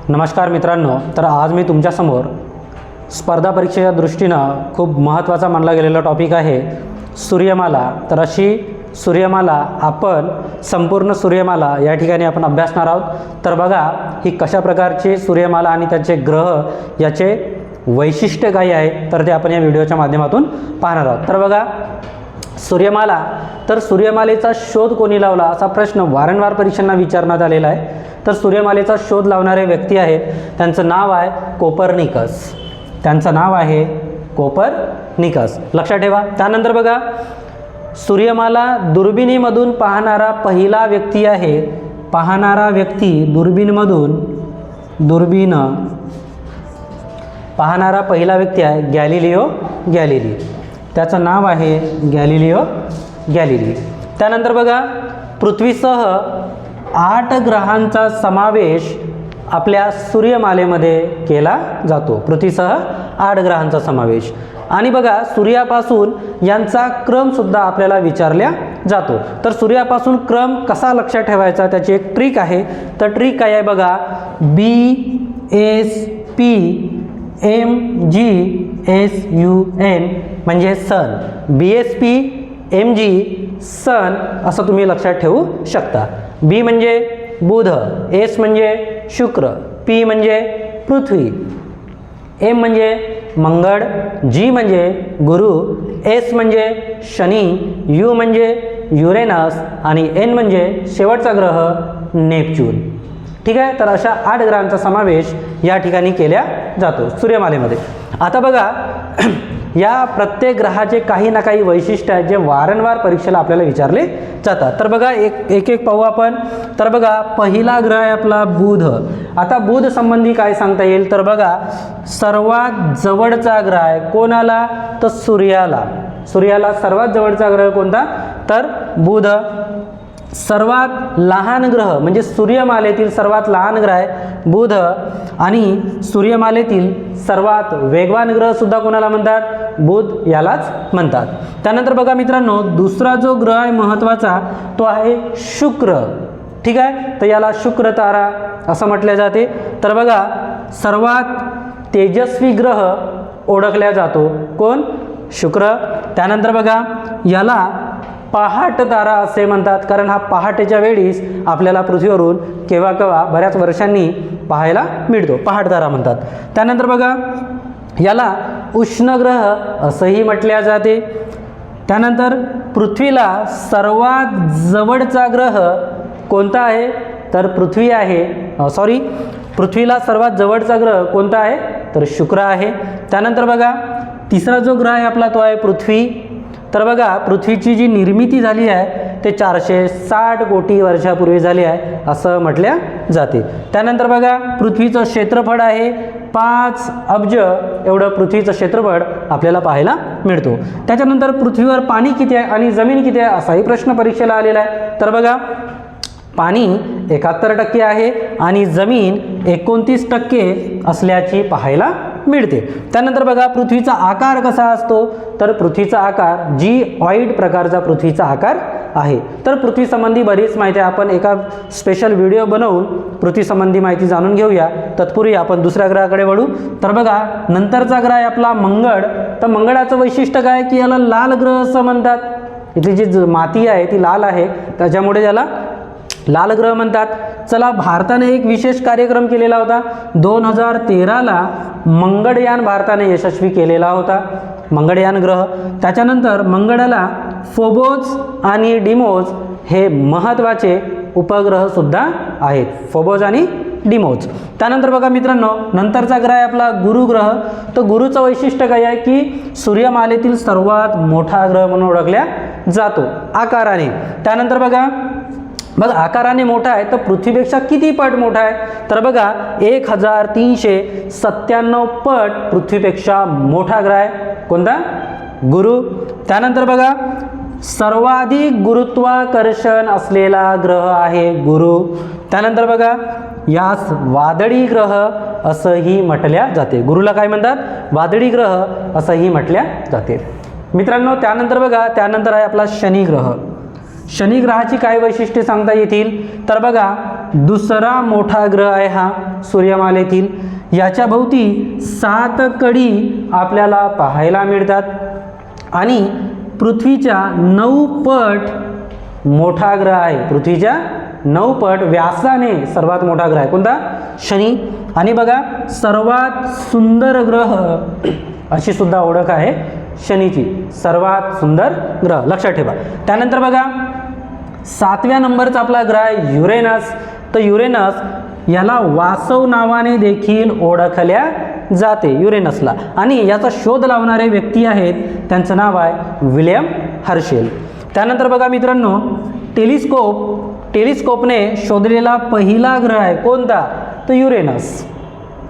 नमस्कार मित्रांनो, तर आज मी तुमच्यासमोर स्पर्धा परीक्षेच्या दृष्टीनं खूप महत्त्वाचा मानला गेलेला टॉपिक आहे सूर्यमाला। तर अशी सूर्यमाला आपण संपूर्ण सूर्यमाला या ठिकाणी आपण अभ्यासणार आहोत। तर बघा ही कशा प्रकारची सूर्यमाला आणि त्याचे ग्रह याचे वैशिष्ट्य काय आहे तर ते आपण या व्हिडिओच्या माध्यमातून पाहणार आहोत। तर बघा सूर्यमाला, तर सूर्यमालेचा शोध कोणी लावला असा प्रश्न वारंवार परीक्षांना विचारण्यात आलेला आहे। तर सूर्यमालेचा शोध लावणारे व्यक्ती आहेत, त्यांचं नाव आहे कोपर्निकस। त्यांचं नाव आहे कोपर्निकस, लक्षात ठेवा। त्यानंतर बघा सूर्यमाला दुर्बिणीमधून पाहणारा पहिला व्यक्ती आहे, पाहणारा व्यक्ती दुर्बीणमधून पाहणारा पहिला व्यक्ती आहे गॅलिलिओ गॅलिली। त्याचं नाव आहे गॅलिलिओ गॅलिली। त्यानंतर बघा पृथ्वीसह 8 ग्रहांचा समावेश आपल्या सूर्यमालेमध्ये केला जातो। पृथ्वीसह 8 ग्रहांचा समावेश आणि बघा सूर्यापासून यांचा क्रमसुद्धा आपल्याला विचारला जातो। तर सूर्यापासून क्रम कसा लक्षात ठेवायचा त्याची एक ट्रिक आहे। तर ट्रिक काय आहे बघा, BSPMGSUN म्हणजे सन, BSPMG सन असं तुम्ही लक्षात ठेवू शकता। B म्हणजे बुध, S म्हणजे शुक्र, P म्हणजे पृथ्वी, M म्हणजे मंगळ, G म्हणजे गुरु, S म्हणजे शनी, U म्हणजे युरेनस आणि N म्हणजे शेवटचा ग्रह नेपच्यून। ठीक आहे, तर अशा 8 ग्रहांचा समावेश या ठिकाणी केला जातो सूर्यमालेमध्ये। आता बघा या प्रत्येक ग्रहाचे काही ना काही वैशिष्ट्य आहेत जे वारंवार परीक्षेला आपल्याला विचारले जातात। तर बघा एक पाहू आपण। तर बघा पहिला ग्रह आहे आपला बुध। आता बुध संबंधी काय सांगता येईल तर बघा सर्वात जवळचा ग्रह आहे कोणाला तर सूर्याला। सूर्याला सर्वात जवळचा ग्रह कोणता तर बुध। सर्वात लहान ग्रह म्हणजे सूर्यमालेतील सर्वात लहान ग्रह आहे बुध आणि सूर्यमालेतील सर्वात वेगवान ग्रह सुद्धा कोणाला म्हणतात बुध यालाच म्हणतात। त्यानंतर बघा मित्रांनो दुसरा जो ग्रह आहे महत्त्वाचा तो आहे शुक्र। ठीक आहे, तर याला शुक्र तारा असं म्हटले जाते। तर बघा सर्वात तेजस्वी ग्रह ओळखला जातो कोण शुक्र। त्यानंतर बघा याला पहाट तारा असे म्हणतात कारण हा पहाटेच्या वेळीस आपल्याला पृथ्वीवरून केव्हा केव्हा बऱ्याच वर्षांनी पाहायला मिळतो, पहाट तारा म्हणतात। त्यानंतर बघा याला उष्ण ग्रह असंही म्हटले जाते। त्यानंतर पृथ्वीला सर्वात जवळचा ग्रह कोणता आहे तर पृथ्वी आहे, पृथ्वीला सर्वात जवळचा ग्रह कोणता आहे तर शुक्र आहे। त्यानंतर बघा तिसरा जो ग्रह आहे आपला तो आहे पृथ्वी। तर बघा पृथ्वीची जी निर्मिती झाली आहे ते 460 कोटी वर्षापूर्वी झाली आहे असं म्हटल्या जाते। त्यानंतर बघा पृथ्वीचं क्षेत्रफळ आहे 5 अब्ज एवढं पृथ्वीचं क्षेत्रफळ आपल्याला पाहायला मिळतो। त्याच्यानंतर पृथ्वीवर पाणी किती आहे आणि जमीन किती आहे असाही प्रश्न परीक्षेला आलेला आहे। तर बघा पाणी 71% आहे आणि जमीन 29% असल्याची पाहायला मिळते। त्यानंतर बघा पृथ्वीचा आकार कसा असतो तर पृथ्वीचा आकार जिऑइड प्रकारचा पृथ्वीचा आकार आहे। तर पृथ्वी संबंधी बरीच माहिती आपण एका स्पेशल व्हिडिओ बनवून पृथ्वी संबंधी माहिती जाणून घेऊया। तत्पूर्वी आपण दुसऱ्या ग्रहाकडे वळू। तर बघा नंतरचा ग्रह आहे आपला मंगळ। तर मंगळाचं वैशिष्ट्य काय की याला लाल ग्रह असं म्हणतात। इथली जी माती आहे ती लाल आहे त्याच्यामुळे याला लाल ग्रह म्हणतात। चला भारताने एक विशेष कार्यक्रम केलेला होता 2013ला मंगळयान भारताने यशस्वी केलेला होता, मंगळयान ग्रह। त्याच्यानंतर मंगळाला फोबोस आणि डिमोस हे महत्त्वाचे उपग्रह सुद्धा आहेत, फोबोस आणि डिमोस। त्यानंतर बघा मित्रांनो नंतरचा ग्रह आहे आपला गुरु ग्रह। तर गुरुचं वैशिष्ट्य काय आहे की सूर्यमालेतील सर्वात मोठा ग्रह म्हणून ओळखला जातो आकाराने। त्यानंतर बघा आकाराने मोठा आहे तर पृथ्वीपेक्षा किती पट मोठा आहे तर बघा 1397 पट पृथ्वीपेक्षा मोठा ग्रह आहे कोणता गुरु। त्यानंतर बघा सर्वाधिक गुरुत्वाकर्षण असलेला ग्रह आहे गुरु। त्यानंतर बघा यास वादळी ग्रह असंही म्हटल्या जाते, गुरुला काय म्हणतात वादळी ग्रह असंही म्हटल्या जाते मित्रांनो। त्यानंतर बघा त्यानंतर आहे आपला शनी ग्रह। शनी ग्रहाची काय वैशिष्ट्ये सांगता येतील तर बघा, दुसरा मोठा ग्रह आहे हा सूर्यमालेतील, याच्या भोवती 7 कडी आपल्याला पाहायला मिळतात आणि पृथ्वीच्या 9 पट मोठा ग्रह आहे, पृथ्वीच्या 9 पट व्यासाने सर्वात मोठा ग्रह आहे कोणता, शनी. आणि बघा सर्वात सुंदर ग्रह अशी सुद्धा ओळख आहे शनीची, सर्वात सुंदर ग्रह लक्षात ठेवा. त्यानंतर बघा 7व्या नंबरचा आपला ग्रह आहे युरेनस. तर युरेनस याला वासव नावाने देखील ओळखल्या जाते युरेनसला, आणि याचा शोध लावणारे व्यक्ती आहेत, त्यांचं नाव आहे विल्यम हर्शेल. त्यानंतर बघा मित्रांनो, टेलिस्कोपने शोधलेला पहिला ग्रह आहे कोणता, तर युरेनस.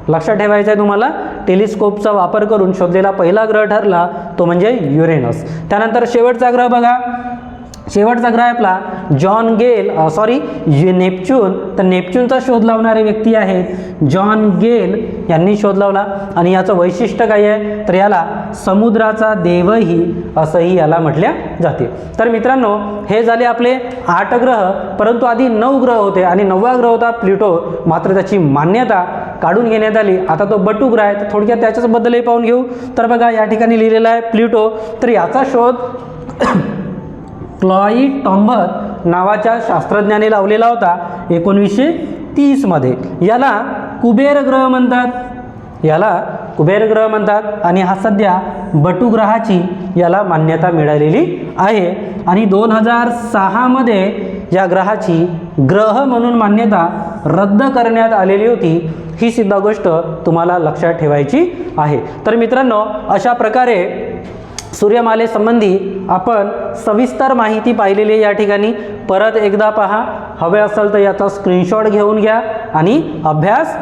लक्षात ठेवायचं आहे तुम्हाला, टेलिस्कोपचा वापर करून शोधलेला पहिला ग्रह ठरला तो म्हणजे युरेनस. त्यानंतर शेवटचा ग्रह बघा, शेवटचा ग्रह आपला नेपच्यून. तर नेपच्यूनचा शोध लावणारे व्यक्ती आहेत जॉन गेल यांनी शोध लावला, आणि याचं वैशिष्ट्य काय आहे तर याला समुद्राचा देवही असंही याला म्हटल्या जाते. तर मित्रांनो, हे झाले आपले 8 ग्रह, परंतु आधी 9 ग्रह होते आणि 9वा ग्रह होता प्लुटो, मात्र त्याची मान्यता काढून घेण्यात आली. आता तो बटू ग्रह आहे, तर थोडक्यात त्याच्याबद्दलही पाहून घेऊ. तर बघा या ठिकाणी लिहिलेला आहे प्लुटो. तर याचा शोध क्लॉईड टॉम्बर नावाच्या शास्त्रज्ञाने लावलेला होता 1930 मध्ये. याला कुबेर ग्रह म्हणतात, आणि हा सध्या बटू ग्रहाची याला मान्यता मिळालेली आहे. आणि 2006 मध्ये या ग्रहाची ग्रह म्हणून मान्यता रद्द करण्यात आलेली होती. ही सुद्धा गोष्ट तुम्हाला लक्षात ठेवायची आहे. तर मित्रांनो, अशा प्रकारे सूर्यमालेसंबंधी आपण सविस्तर माहिती पाहिलेली या ठिकाणी. परत एकदा पहा, हवे असेल तर याचा स्क्रीनशॉट घेऊन घ्या आणि अभ्यास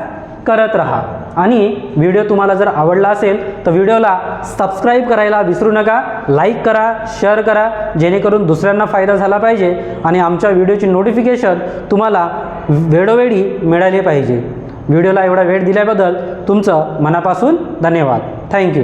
करत राहा. आणि व्हिडिओ तुम्हाला जर आवडला असेल तर व्हिडिओला सबस्क्राईब करायला विसरू नका, लाईक करा, शेअर करा, जेणेकरून दुसऱ्यांना फायदा झाला पाहिजे आणि आमच्या व्हिडिओची नोटिफिकेशन तुम्हाला वेळोवेळी मिळाले पाहिजे. व्हिडिओला एवढा वेळ दिल्याबद्दल तुमचं मनापासून धन्यवाद. थँक्यू.